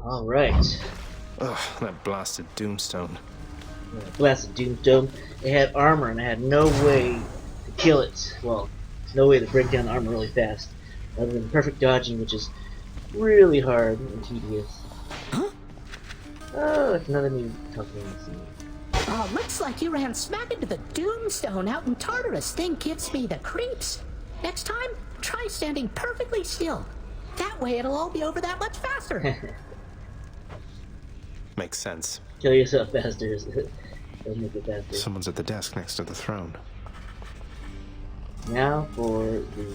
All right. Ugh, that blasted Doomstone. Blasted Doomstone. It had armor, and I had no way to kill it. Well, no way to break down armor really fast, other than perfect dodging, which is really hard and tedious. Huh? Oh, it's another new talking scene. Oh, looks like you ran smack into the Doomstone out in Tartarus. Thing gives me the creeps. Next time, try standing perfectly still. That way it'll all be over that much faster. Makes sense. Kill yourself faster. It'll make it faster. Someone's at the desk next to the throne. Now for the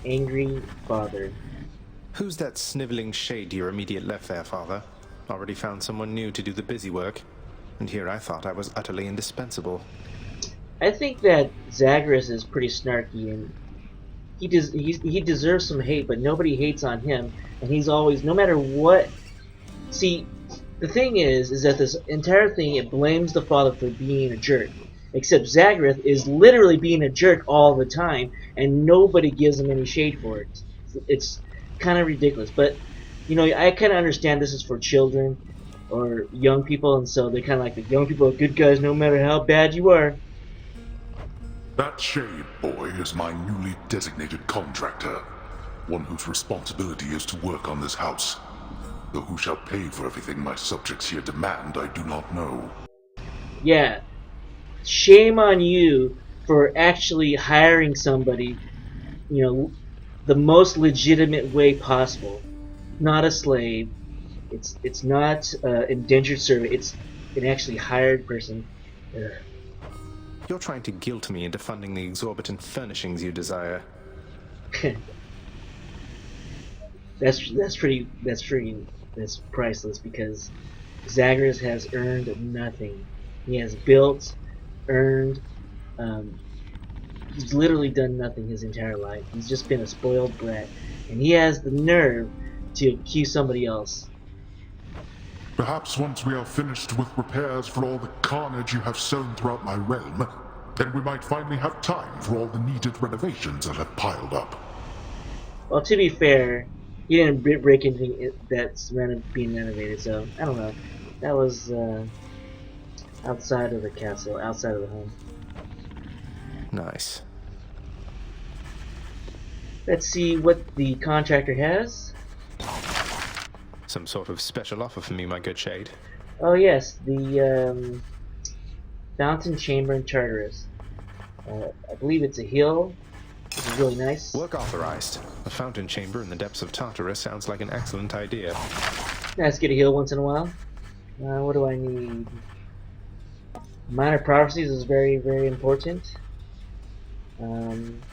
angry father. Who's that sniveling shade to your immediate left there, Father? Already found someone new to do the busy work. And here I thought I was utterly indispensable. I think that Zagreus is pretty snarky, and he deserves some hate, but nobody hates on him, and he's always, no matter what. See, the thing is that this entire thing, it blames the father for being a jerk. Except Zagreus is literally being a jerk all the time, and nobody gives him any shade for it. It's kind of ridiculous, but you know, I kind of understand this is for children or young people, and so they kind of like the young people are good guys no matter how bad you are. That Shade boy is my newly designated contractor, one whose responsibility is to work on this house. Though who shall pay for everything my subjects here demand, I do not know. Yeah, shame on you for actually hiring somebody, you know, the most legitimate way possible. Not a slave. It's not indentured servant. It's an actually hired person. Ugh. You're trying to guilt me into funding the exorbitant furnishings you desire. That's priceless, because Zagreus has earned nothing. He has built, earned. He's literally done nothing his entire life. He's just been a spoiled brat, and he has the nerve to accuse somebody else. Perhaps once we are finished with repairs for all the carnage you have sown throughout my realm, then we might finally have time for all the needed renovations that have piled up. Well, to be fair, he didn't break anything that's being renovated, so I don't know. That was outside of the castle, outside of the home. Nice. Let's see what the contractor has. Some sort of special offer for me, my good Shade. Oh yes, the Fountain Chamber in Tartarus. I believe it's a hill. This is really nice. Work authorized. A fountain chamber in the depths of Tartarus sounds like an excellent idea. Nice to get a heal once in a while. What do I need? Minor prophecies is very, very important.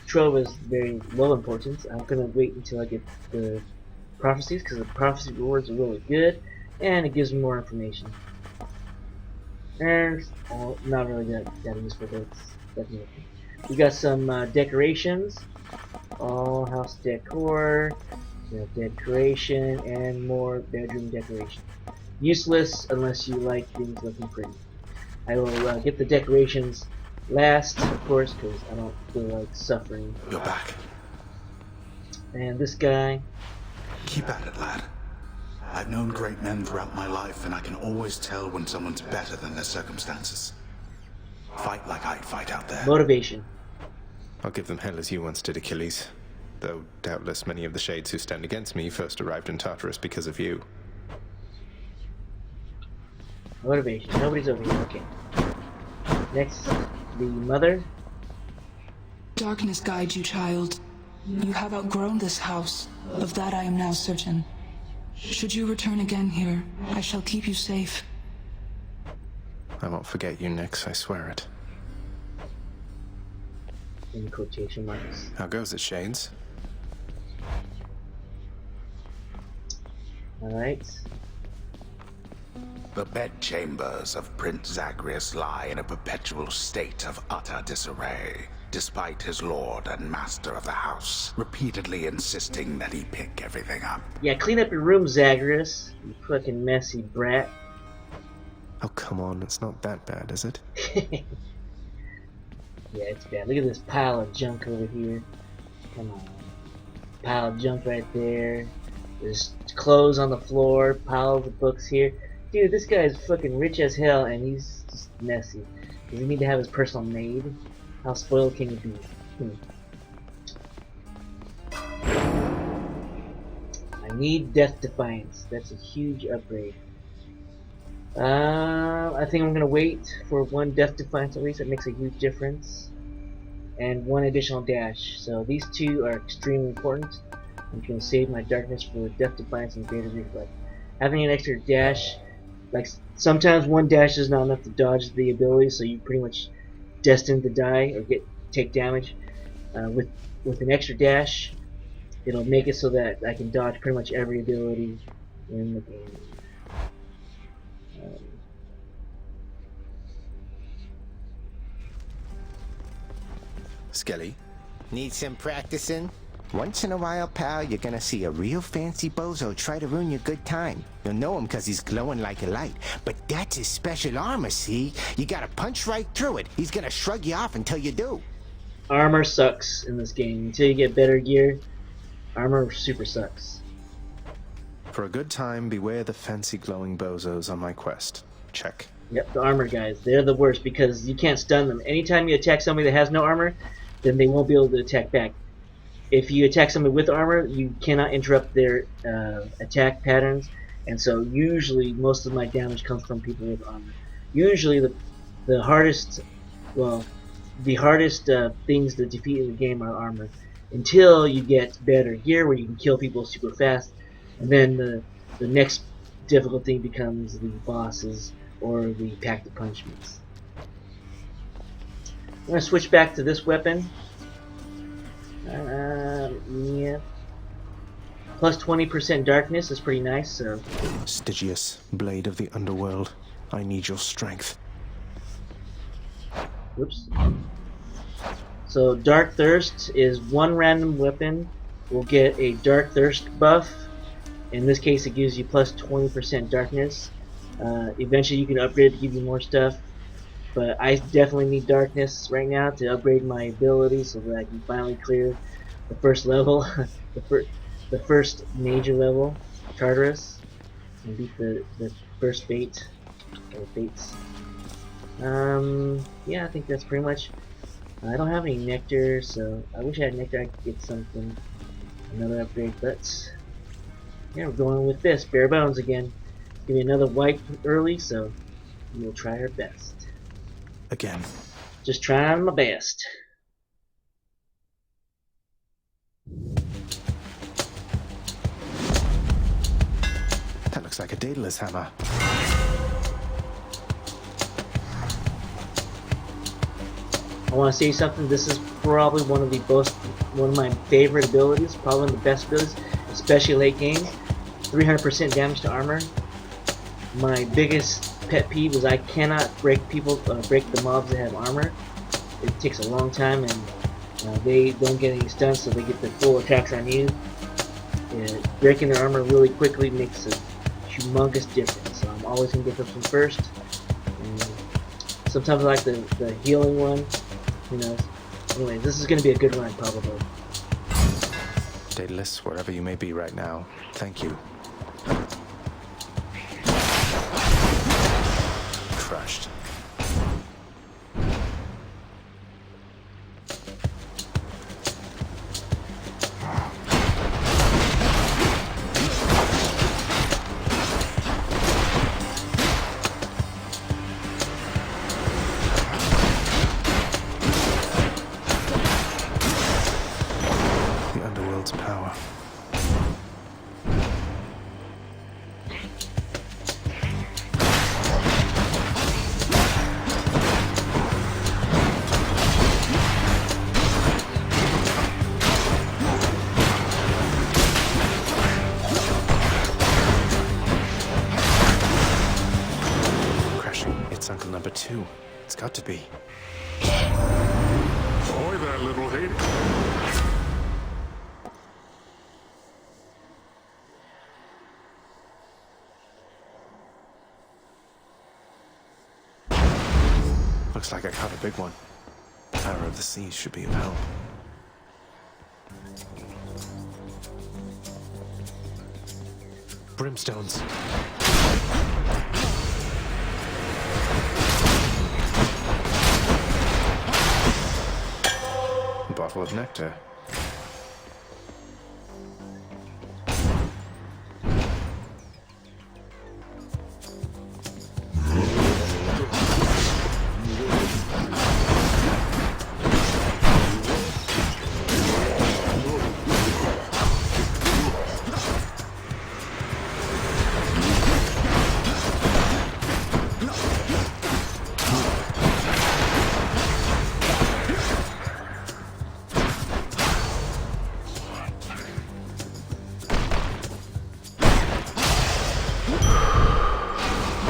Trove is very low importance. I'm gonna wait until I get the prophecies, because the prophecy rewards are really good, and it gives me more information. And not really that useful, but it's definitely okay. We got some decorations, all house decor, decoration, and more bedroom decoration. Useless unless you like things looking pretty. I will get the decorations last, of course, because I don't feel like suffering. You're back. And this guy. Keep at it, lad. I've known great men throughout my life, and I can always tell when someone's better than their circumstances. Fight like I'd fight out there. Motivation. I'll give them hell as you once did, Achilles. Though doubtless many of the shades who stand against me first arrived in Tartarus because of you. Motivation. Nobody's over here. Okay. Next, the mother. Darkness guide you, child. You have outgrown this house. Of that I am now certain. Should you return again here, I shall keep you safe. I won't forget you, Nyx, I swear it. In quotation marks. How goes it, Shades? Alright. The bedchambers of Prince Zagreus lie in a perpetual state of utter disarray, despite his lord and master of the house repeatedly insisting that he pick everything up. Yeah, clean up your room, Zagreus. You fucking messy brat. Oh, come on, it's not that bad, is it? Yeah, it's bad. Look at this pile of junk over here. Come on. Pile of junk right there. There's clothes on the floor, piles of books here. Dude, this guy's fucking rich as hell, and he's just messy. Does he need to have his personal maid? How spoiled can he be? I need Death Defiance. That's a huge upgrade. I think I'm gonna wait for 1 Death Defiance at least. That makes a huge difference. And 1 additional dash. So these 2 are extremely important. I'm gonna save my darkness for Death Defiance and Greater Reflex. Having an extra dash, like sometimes 1 dash is not enough to dodge the ability, so you're pretty much destined to die or take damage. With an extra dash, it'll make it so that I can dodge pretty much every ability in the game. Skelly, need some practicing? Once in a while, pal, you're gonna see a real fancy bozo try to ruin your good time. You'll know him because he's glowing like a light. But that's his special armor, see? You gotta punch right through it. He's gonna shrug you off until you do. Armor sucks in this game. Until you get better gear, armor super sucks. For a good time, beware the fancy glowing bozos on my quest. Check. Yep, the armor guys. They're the worst because you can't stun them. Anytime you attack somebody that has no armor, then they won't be able to attack back. If you attack somebody with armor, you cannot interrupt their attack patterns, and so usually most of my damage comes from people with armor. Usually the hardest things to defeat in the game are armor, until you get better gear where you can kill people super fast, and then the next difficult thing becomes the bosses or the pack-the-punchments. I'm going to switch back to this weapon. Yeah. Plus 20% darkness is pretty nice, so... Stygius, blade of the underworld, I need your strength. Whoops. So Dark Thirst is 1 random weapon will get a Dark Thirst buff. In this case it gives you plus 20% darkness. Eventually you can upgrade to give you more stuff. But I definitely need darkness right now to upgrade my ability so that I can finally clear the first level, the first major level, Tartarus, and beat the first fate, or fates. Yeah, I think that's pretty much. I don't have any nectar, so I wish I had nectar. I could get something, another upgrade. But yeah, we're going with this bare bones again. Give me another wipe early, so we'll try our best. Again. Just trying my best. That looks like a Daedalus hammer. I want to say something. This is probably one of my favorite abilities, probably one of the best abilities, especially late game. 300% damage to armor. My biggest pet peeve is I cannot break the mobs that have armor. It takes a long time, and they don't get any stuns, so they get the full attacks on you. Breaking their armor really quickly makes a humongous difference. So I'm always gonna get this one first. And sometimes I like the healing one. Who knows? Anyway, this is gonna be a good run probably. Daedalus, wherever you may be right now, thank you. Crushed. The underworld's power. Uncle number 2. It's got to be. Boy, that little Hades. Looks like I caught a big one. Power of the Seas should be of help. brimstones. A bottle of nectar.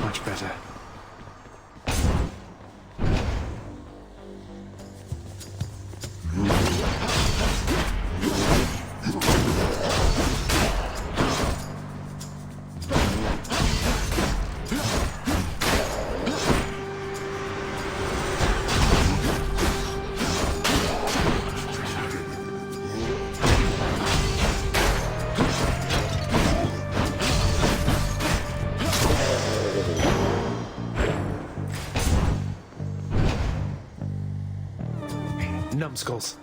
Much better. Numbskulls.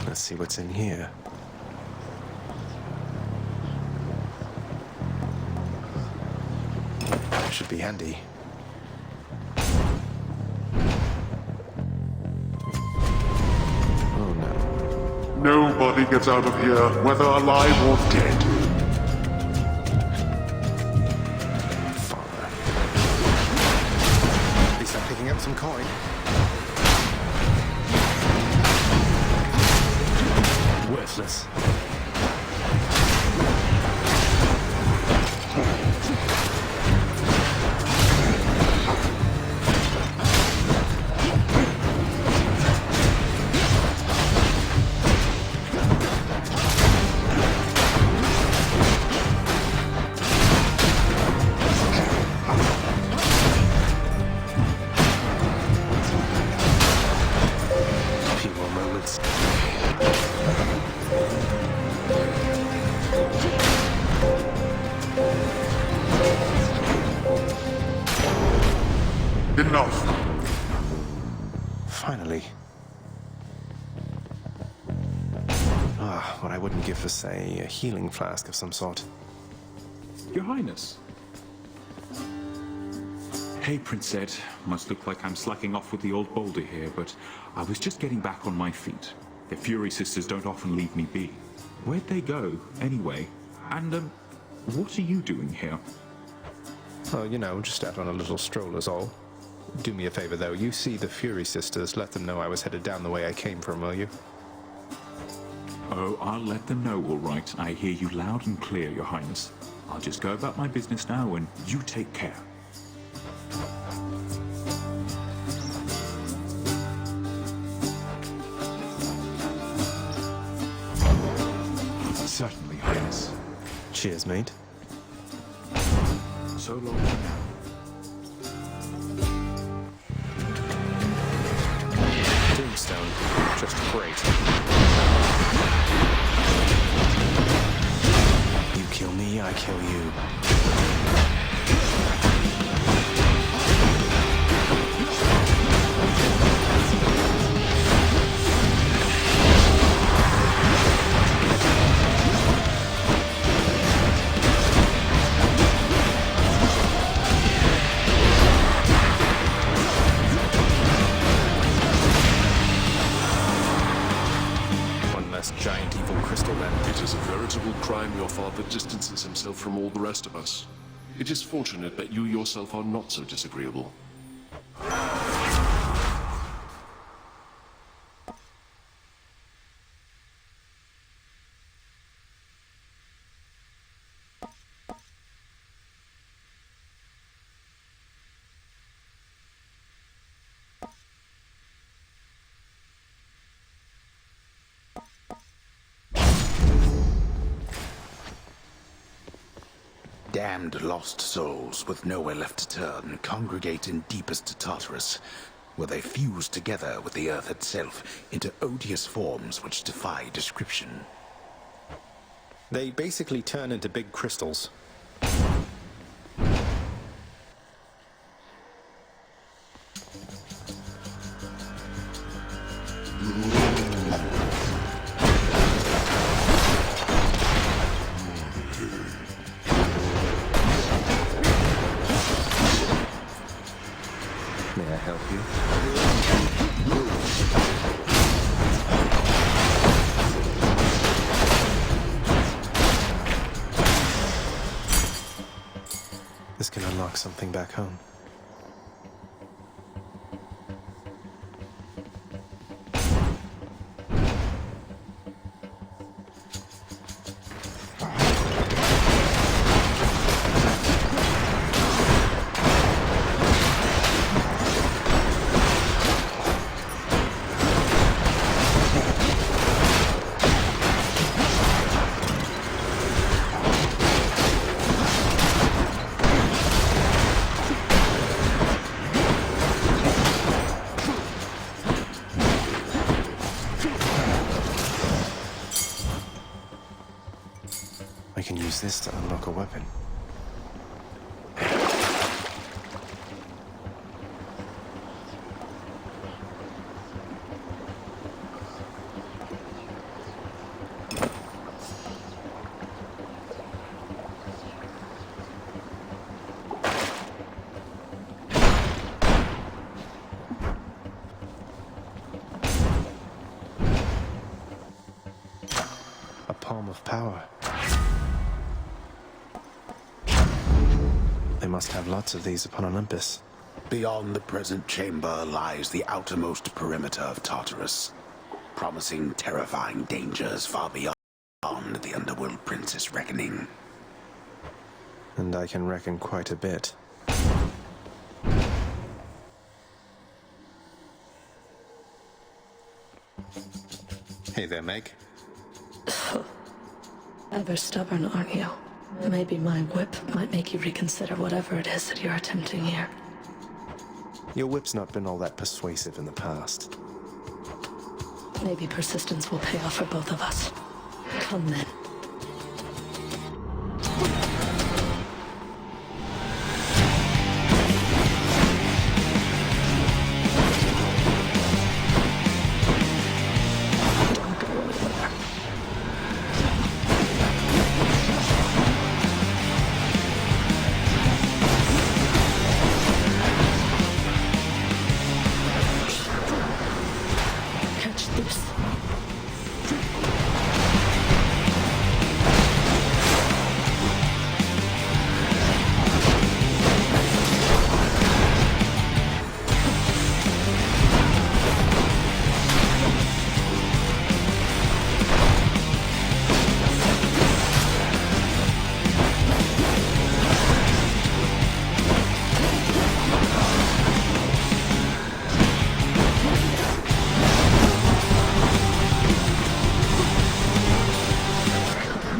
Let's see what's in here. Should be handy. Oh no. Nobody gets out of here, whether alive or dead. Father. At least I'm picking up some coin. Worthless. Few more moments. Enough. Finally. Ah, what I wouldn't give for, say, a healing flask of some sort. Your Highness. Hey, Prince Ed. Must look like I'm slacking off with the old boulder here, but I was just getting back on my feet. The Fury Sisters don't often leave me be. Where'd they go, anyway? And, what are you doing here? Oh, you know, just out on a little stroll is all. Do me a favor, though. You see the Fury Sisters, let them know I was headed down the way I came from, will you? Oh, I'll let them know, all right. I hear you loud and clear, Your Highness. I'll just go about my business now, and you take care. Certainly, Highness. Cheers, mate. So long for now. Doomstone. Just great. You kill me, I kill you. Giant evil crystal, then. It is a veritable crime your father distances himself from all the rest of us. It is fortunate that you yourself are not so disagreeable. Damned lost souls with nowhere left to turn congregate in deepest Tartarus, where they fuse together with the earth itself into odious forms which defy description. They basically turn into big crystals. May I help you? This can unlock something back home. I can use this to unlock a weapon. A palm of power. They must have lots of these upon Olympus. Beyond the present chamber lies the outermost perimeter of Tartarus, promising terrifying dangers far beyond the Underworld Prince's reckoning. And I can reckon quite a bit. Hey there, Meg. Ever stubborn, aren't you? Maybe my whip might make you reconsider whatever it is that you're attempting here. Your whip's not been all that persuasive in the past. Maybe persistence will pay off for both of us. Come then. Don't go anywhere. Catch this.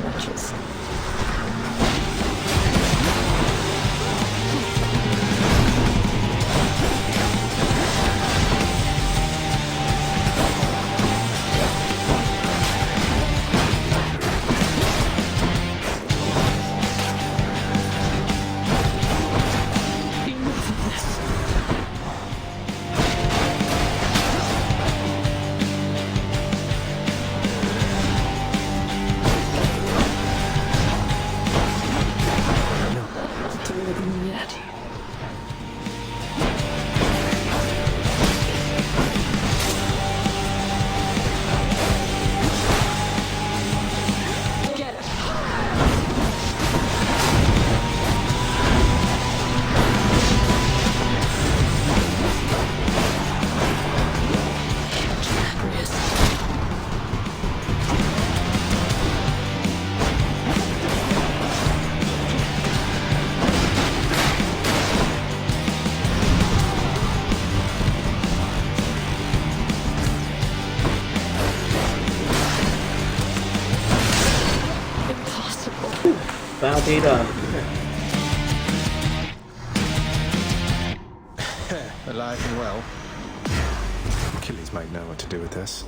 Matches. Enough of this. Through them yet. Get it. Zagreus. Impossible. Final data. alive and well. Achilles might know what to do with this.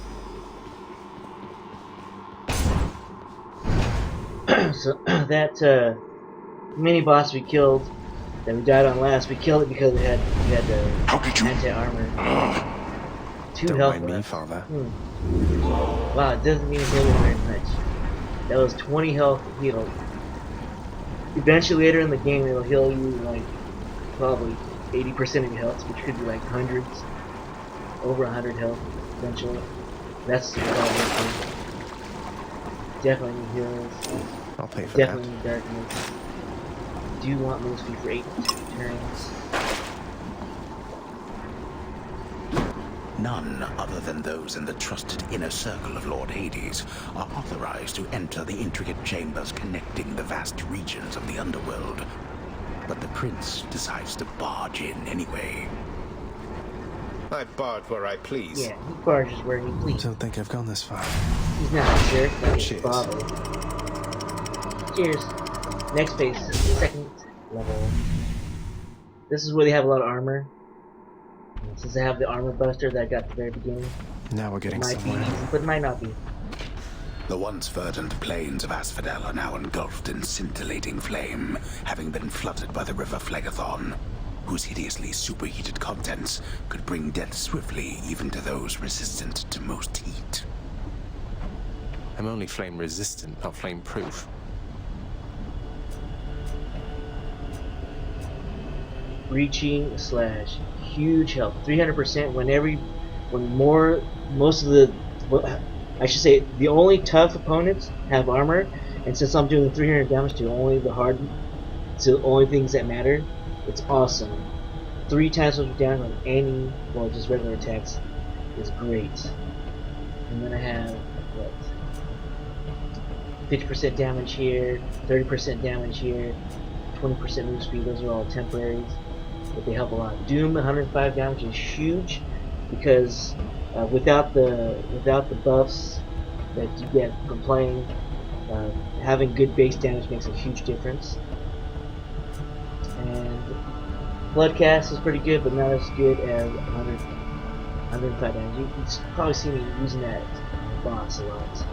So that mini boss we killed, that we died on last, we killed it because it had the anti-armor. 2 Don't health mind me, left. Father. Wow, it doesn't even heal me very much. That was 20 health healed. Eventually later in the game it'll heal you like probably 80% of your health, which could be like hundreds, over 100 health eventually. That's the problem. Definitely need heals. I'll pay for Definitely need darkness. Do want move speed for 8 turns. None other than those in the trusted inner circle of Lord Hades are authorized to enter the intricate chambers connecting the vast regions of the underworld. But the prince decides to barge in anyway. I barge where I please. Yeah, he barges where he pleases. Don't think I've gone this far. He's not a jerk, like his Cheers. father. Cheers. Next phase, 2nd level. This is where they have a lot of armor. And since I have the armor buster that I got at the very beginning, Now we're it getting might be somewhere. easy, but it might not be. The once verdant plains of Asphodel are now engulfed in scintillating flame, having been flooded by the river Phlegethon, whose hideously superheated contents could bring death swiftly even to those resistant to most heat. I'm only flame resistant, not flame proof. Breaching slash huge health, 300% most of the, well, I should say the only tough opponents have armor, and since I'm doing 300 damage to only the only things that matter, it's awesome. 3 times what you down on any, well, just regular attacks is great. And then I have what, 50% damage here, 30% damage here, 20% move speed. Those are all temporaries, but they help a lot. Doom 105 damage is huge because without the buffs that you get from playing, having good base damage makes a huge difference. And Bloodcast is pretty good, but not as good as 105 damage. You can probably see me using that boss a lot.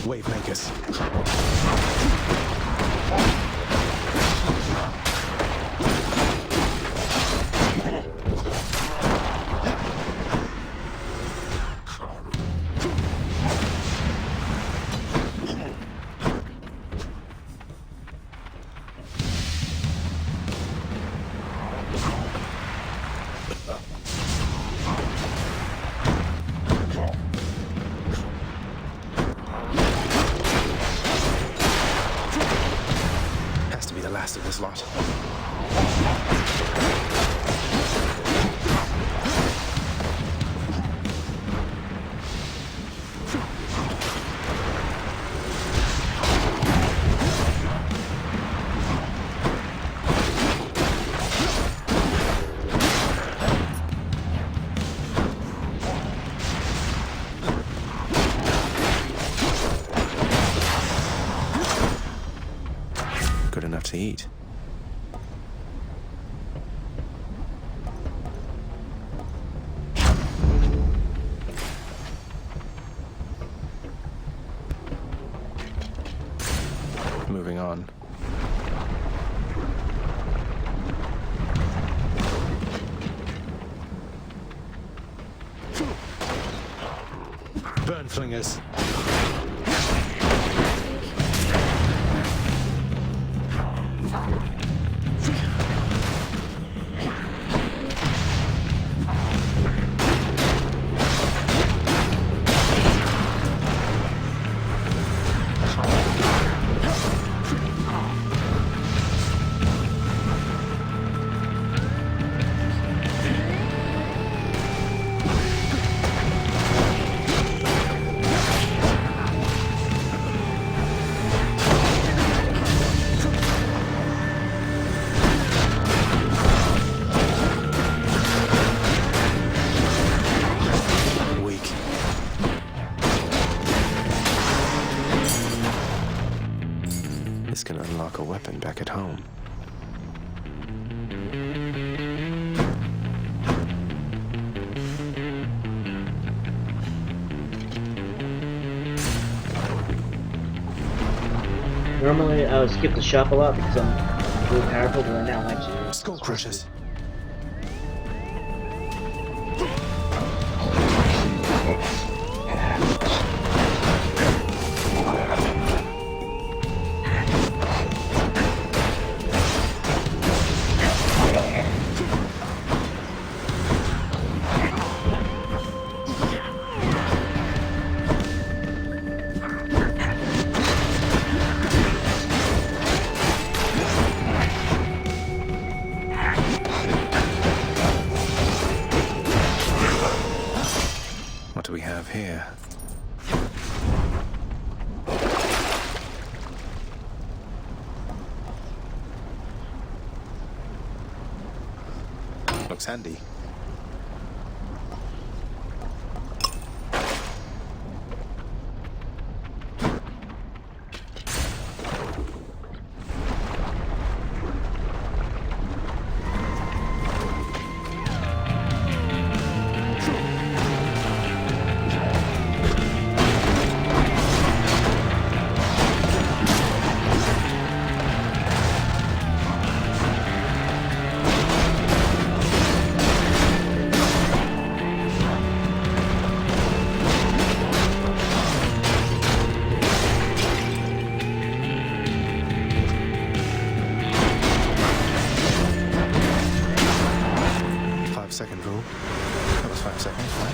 Wave makers. Of this lot. Good enough to eat. Moving on. Burn flingers. weapon back at home. Normally, I would skip the shop a lot because I'm really powerful, but right now I'm actually... Skull crushers. What do we have here? Looks handy. Second rule. That was 5 seconds, right?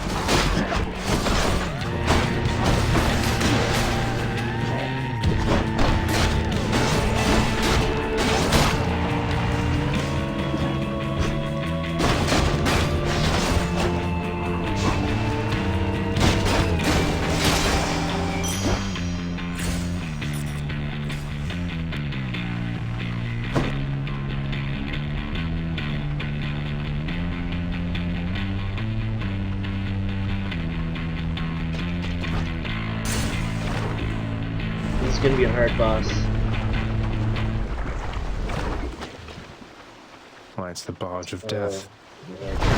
This is gonna be a hard boss. Why, it's the Barge of Death. Yeah.